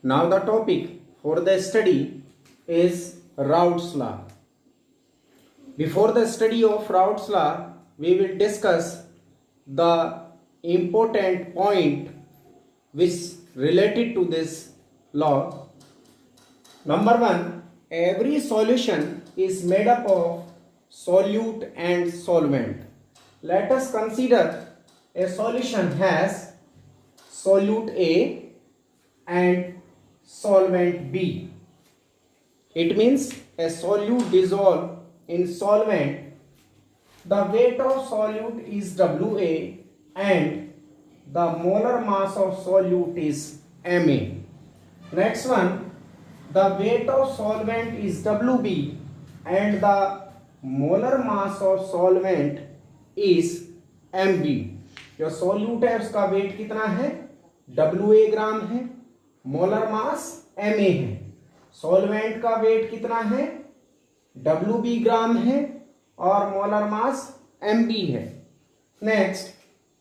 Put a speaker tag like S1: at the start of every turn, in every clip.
S1: Now the topic for the study is Raoult's law. Before the study of Raoult's law, we will discuss the important point which related to this law. Number one, every solution is made up of solute and solvent. Let us consider a solution has solute A and solvent B. It means a solute dissolved in solvent. The weight of solute is Wa and the molar mass of solute is Ma. Next one, the weight of solvent is Wb and the molar mass of solvent is Mb. जो solute है उसका wait कितना है? Wa ग्राम है, molar mass Ma है. Solvent का wait कितना है? Wb ग्राम है और मोलर मास Mb है. Next,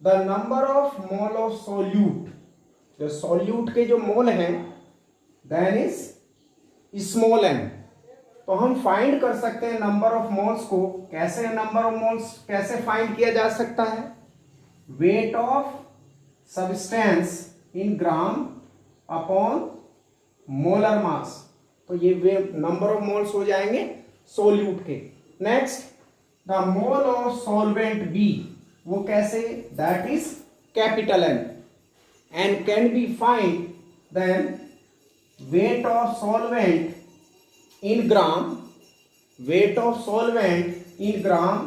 S1: the number of mole of solute, जो सोल्यूट के जो मोल हैं देन इज स्मॉल m. तो हम फाइंड कर सकते हैं नंबर ऑफ मोल्स को. कैसे नंबर ऑफ मोल्स कैसे फाइंड किया जा सकता है? Weight of substance in gram upon molar mass. तो ये नंबर ऑफ मोल्स हो जाएंगे सोल्यूट के. Next, the mole of solvent B, वो कैसे? That is capital M and can be find then weight of solvent in gram, weight of solvent in gram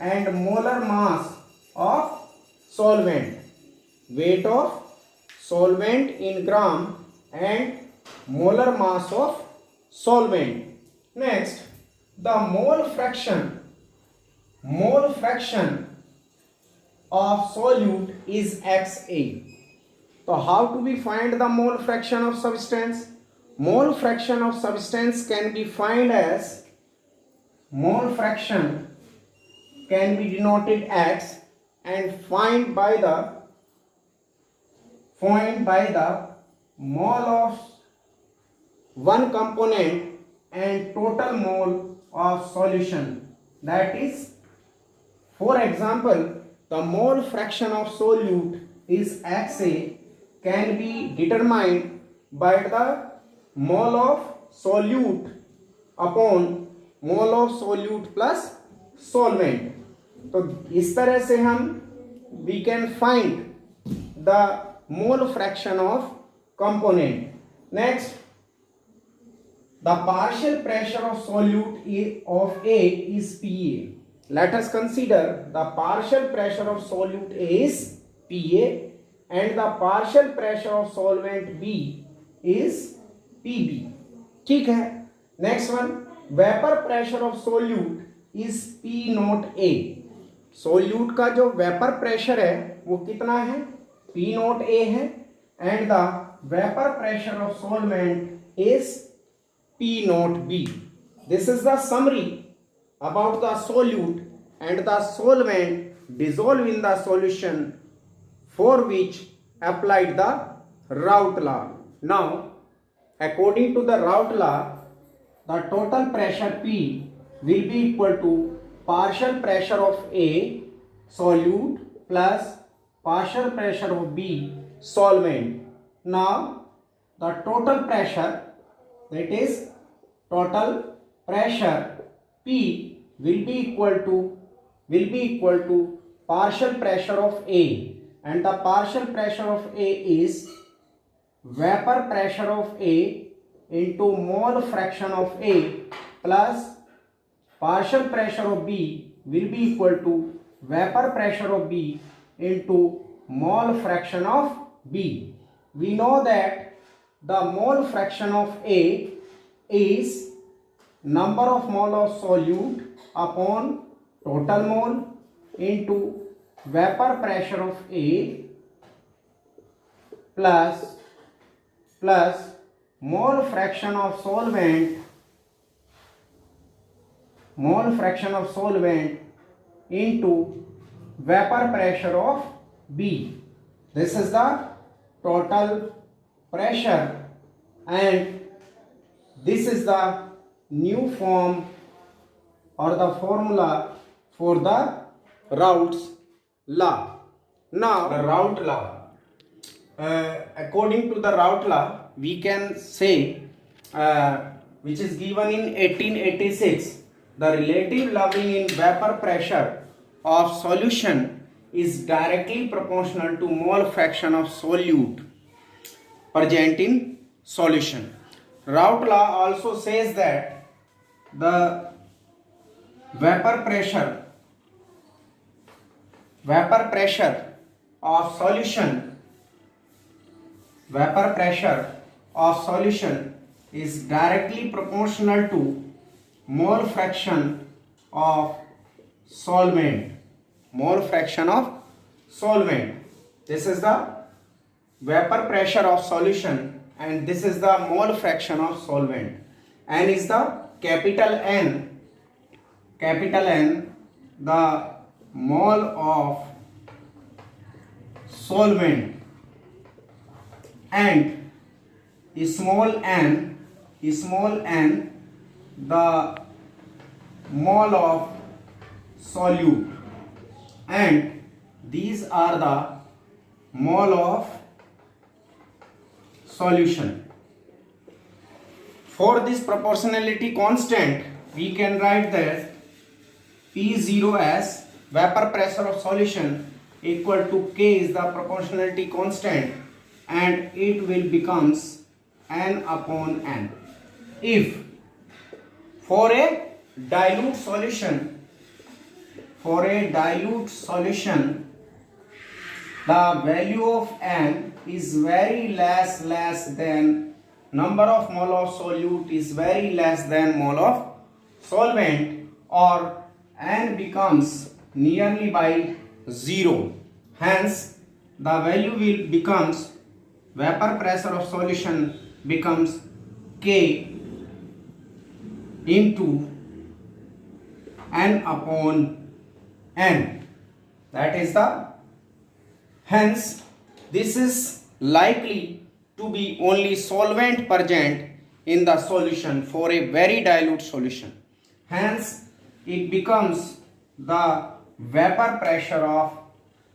S1: and molar mass of solvent, weight of solvent in gram and molar mass of solvent. Next, the mole fraction of solute is XA. So how do we find the mole fraction of substance? Mole fraction of substance can be found as, mole fraction can be denoted X and find by the mole of one component and total mole of solution. That is, for example, the mole fraction of solute is XA can be determined by the mole of solute upon mole of solute plus solvent. तो इस तरह से हम we can find the mole fraction of component. Next, the partial pressure of solute of A is Pa. Let us consider the partial pressure of solute A is Pa and the partial pressure of solvent B is Pb. ठीक है. Next one, vapour pressure of solute is P note A. Solute का जो vapour pressure है वो कितना है? P note A है and the vapour pressure of solvent is P note B. This is the summary about the solute and the solvent dissolved in the solution for which applied the Raoult law. Now, according to the Raoult law, the total pressure P will be equal to partial pressure of A solute plus partial pressure of B solvent. Now, the total pressure, that is total pressure P will be equal to partial pressure of A, and the partial pressure of A is vapor pressure of A into mole fraction of A plus partial pressure of B will be equal to vapor pressure of B into mole fraction of B. We know that the mole fraction of A is number of mole of solute upon total mole into vapor pressure of A plus mole fraction of solvent into vapor pressure of B. This is the total pressure and this is the new form or the formula for the Raoult's law. Now the Raoult law, according to the Raoult law, we can say, which is given in 1886, the relative leveling in vapor pressure of solution is directly proportional to mole fraction of solute present in solution. Raoult law also says that the vapor pressure of solution is directly proportional to mole fraction of solvent. This is the vapor pressure of solution and this is the mole fraction of solvent. N is the capital N, the mole of solvent, and small n, the mole of solute, and these are the mole of solution. For this proportionality constant, we can write that P0 as vapor pressure of solution equal to K is the proportionality constant and it will becomes N upon N. If for a dilute solution, the value of N is very less than number of mole of solute is very less than mole of solvent, or N becomes nearly by 0. Hence, the value will becomes vapor pressure of solution becomes K into N upon N. That is the, hence this is likely to be only solvent present in the solution for a very dilute solution. Hence it becomes the vapor pressure of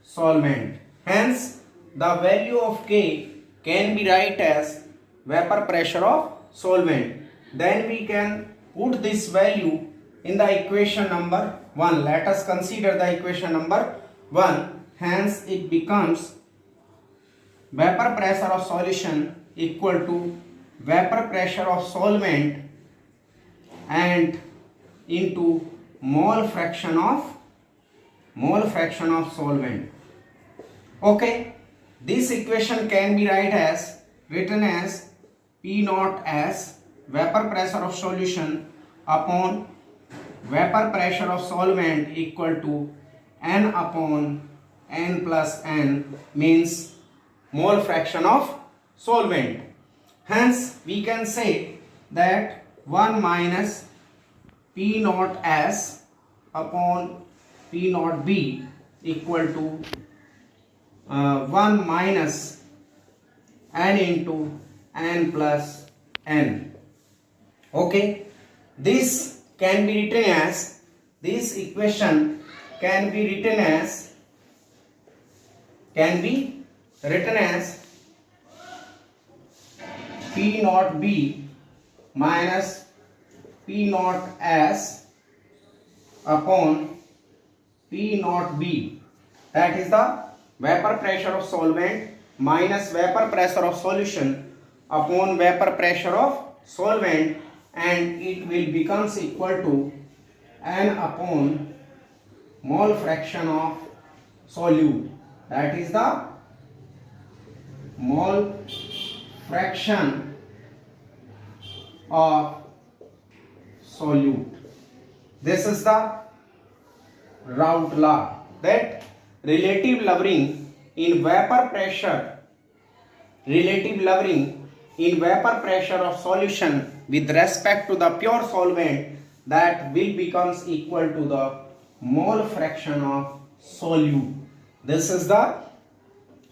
S1: solvent. Hence the value of K can be write as vapor pressure of solvent. Then we can put this value in the equation number 1. Let us consider the equation number 1. Hence it becomes vapor pressure of solution equal to vapor pressure of solvent and into mole fraction of solvent. Okay, this equation can be written as P naught as vapor pressure of solution upon vapor pressure of solvent equal to N upon N plus N, means mole fraction of solvent. Hence we can say that 1 minus P naught S upon P naught B equal to 1 minus N into N plus N. Okay, this can be written as, this equation can be written as P naught B minus P naught S upon P naught B. That is the vapor pressure of solvent minus vapor pressure of solution upon vapor pressure of solvent, and it will becomes equal to N upon mole fraction of solute. That is the mole fraction of solute. This is the Raoult law, that relative lowering in vapor pressure of solution with respect to the pure solvent, that will becomes equal to the mole fraction of solute. This is the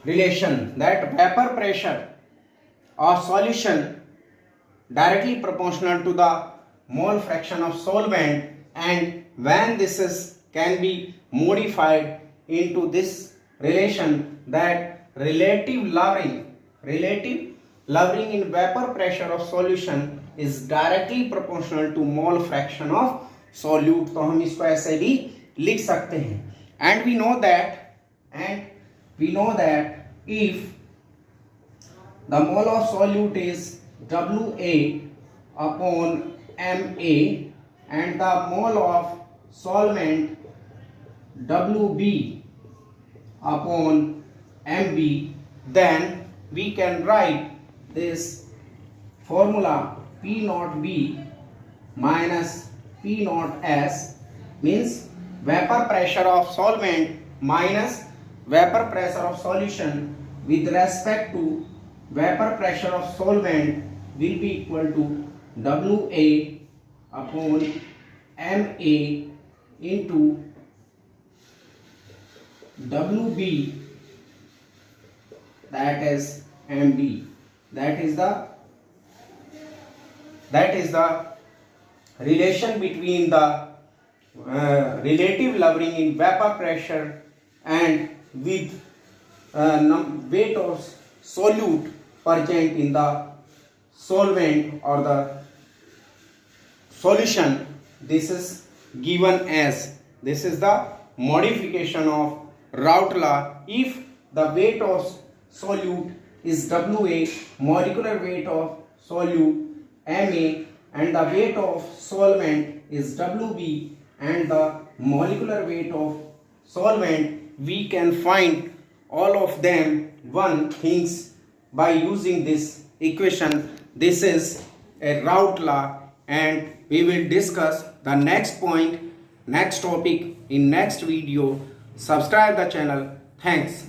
S1: relation, that vapor pressure of solution directly proportional to the mole fraction of solvent, and when this is can be modified into this relation, that relative lowering in vapor pressure of solution is directly proportional to mole fraction of solute. तो हम इसको ऐसे भी लिख सकते हैं. And we know that if the mole of solute is WA upon MA and the mole of solvent WB upon MB, then we can write this formula P naught B minus P naught S, means vapor pressure of solvent minus vapor pressure of solution with respect to vapor pressure of solvent will be equal to WA upon MA into WB, that is MB. That is the relation between the relative lowering in vapor pressure and with weight of solute present in the solvent or the solution. This is given as, this is the modification of Raoult law. If the weight of solute is WA, molecular weight of solute MA, and the weight of solvent is WB, and the molecular weight of solvent, we can find all of them one things by using this equation. This is a Raoult law, and we will discuss the next point, next topic in next video. Subscribe the channel. Thanks.